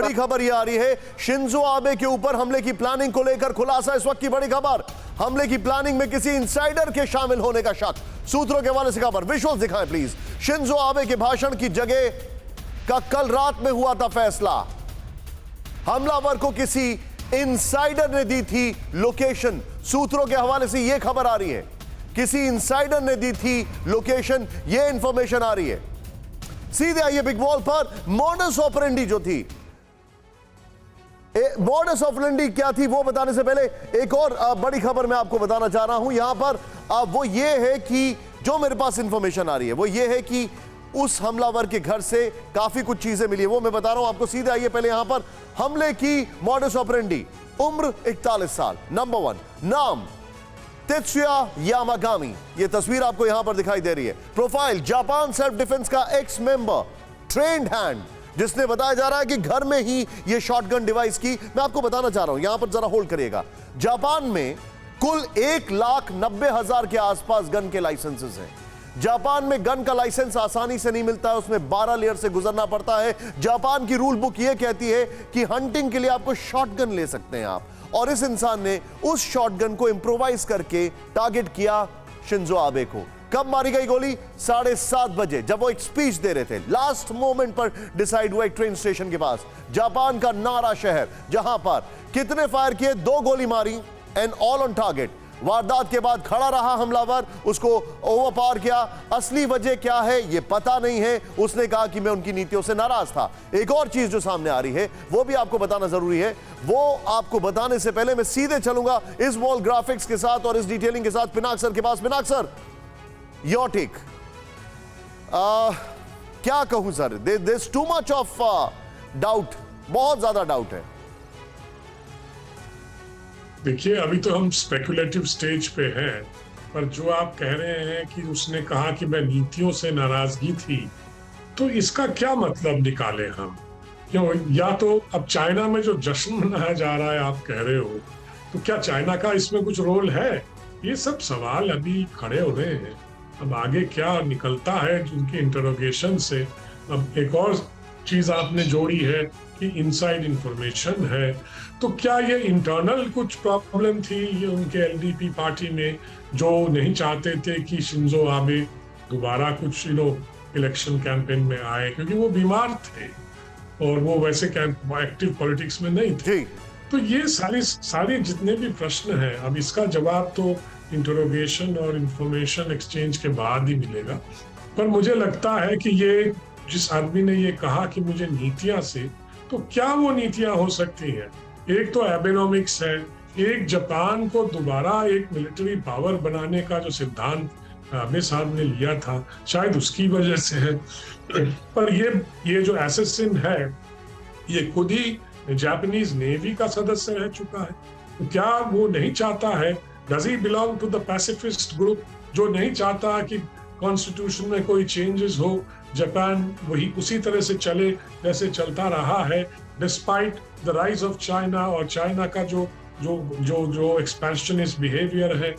बड़ी खबर यह आ रही है, शिंजो आबे के ऊपर हमले की प्लानिंग को लेकर खुलासा। इस वक्त की बड़ी खबर, हमले की प्लानिंग में किसी इंसाइडर के शामिल होने का शक। सूत्रों के हवाले से खबर, विजुअल्स दिखाएं प्लीज। शिंजो आबे के भाषण की जगह का कल रात में हुआ था फैसला। हमलावर को किसी इंसाइडर ने दी थी लोकेशन। सूत्रों के हवाले से यह खबर आ रही है, किसी इंसाइडर ने दी थी लोकेशन, यह इंफॉर्मेशन आ रही है। सीधे आइए बिग बॉल पर। मॉडस ऑपरेंडी जो थी, मॉडस ऑपरेंडी क्या थी वो बताने से पहले एक और बड़ी खबर मैं आपको बताना चाह रहा हूं यहां पर। वो ये है कि जो मेरे पास इंफॉर्मेशन आ रही है वो ये है कि उस हमलावर के घर से काफी कुछ चीजें मिली है, वो मैं बता रहा हूं आपको। सीधे आइए पहले यहां पर। हमले की मॉडस ऑपरेंडी, उम्र 41 साल, नंबर 1, नाम तेत्सुया यामागामी। यह तस्वीर आपको यहां पर दिखाई दे रही है। प्रोफाइल, जापान सेल्फ डिफेंस का एक्स मेंबर, ट्रेंड हैंड, जिसने बताया जा रहा है कि घर में ही यह शॉटगन डिवाइस की। मैं आपको बताना चाह रहा हूं, यहां पर जरा होल्ड करिएगा। जापान में कुल 1,90,000 के आसपास गन के लाइसेंसेस हैं। जापान में गन का लाइसेंस आसानी से नहीं मिलता है, उसमें 12 लेयर से गुजरना पड़ता है। जापान की रूल बुक यह कहती है कि हंटिंग के लिए आपको शॉटगन ले सकते हैं आप, और इस इंसान ने उस शॉटगन को इंप्रोवाइज करके टारगेट किया शिंजो आबे को। कब मारी गई गोली? 7:30 बजे, जब वो एक स्पीच दे रहे थे। लास्ट मोमेंट पर डिसाइड हुआ एक ट्रेन स्टेशन के पास, जापान का नारा शहर, जहां पर कितने फायर किए? 2 गोली मारी एंड ऑल ऑन टारगेट। वारदात के बाद खड़ा रहा हमलावर, उसको ओवरपावर किया। असली वजह क्या है यह पता नहीं है। उसने कहा कि मैं उनकी नीतियों से नाराज था। एक और चीज जो सामने आ रही है वो भी आपको बताना जरूरी है। वो आपको बताने से पहले मैं सीधे चलूंगा इस वॉल ग्राफिक्स के साथ और इस डिटेलिंग के साथ पिनाक सर के पास। Pinak sir, your take. क्या कहूं sir, there is too much of doubt, बहुत ज्यादा डाउट है। देखिए, अभी तो हम स्पेकुलेटिव स्टेज पे हैं, पर जो आप कह रहे हैं कि उसने कहा कि मैं नीतियों से नाराजगी थी, तो इसका क्या मतलब निकाले हम? क्यों? या तो अब चाइना में जो जश्न मनाया जा रहा है आप कह रहे हो, तो क्या चाइना का इसमें कुछ रोल है? ये सब सवाल अभी खड़े हो रहे हैं। अब आगे क्या निकलता है उनके इंटरोगेशन से। अब एक और चीज आपने जोड़ी है कि इनसाइड इंफॉर्मेशन है, तो क्या ये इंटरनल कुछ प्रॉब्लम थी ये उनके एलडीपी पार्टी में, जो नहीं चाहते थे कि शिंजो आबे दोबारा कुछ इलेक्शन कैंपेन में आए, क्योंकि वो बीमार थे और वो वैसे एक्टिव पॉलिटिक्स में नहीं थे। तो ये सारी जितने भी प्रश्न हैं, अब इसका जवाब तो इंटरोगेशन और इंफॉर्मेशन एक्सचेंज के बाद ही मिलेगा। पर मुझे लगता है कि ये जिस आदमी ने ये कहा कि मुझे नीतियां से, तो क्या वो नीतियां हो सकती हैं? एक तो एबेनॉमिक्स है, एक जापान को दोबारा एक मिलिट्री पावर बनाने का जो सिद्धांत आबे साहब ने लिया था, शायद उसकी वजह से है। पर ये जो एसेसिन है, ये खुद ही जापानीज नेवी का सदस्य रह चुका है। तो क्या वो नहीं चाहता है, does he belong to the pacifist group, जो नहीं चाहता कि कॉन्स्टिट्यूशन में कोई चेंजेस हो, जापान वही उसी तरह से चले जैसे चलता रहा है, despite the rise of China, और चाइना का जो एक्सपेंशनिस्ट बिहेवियर है।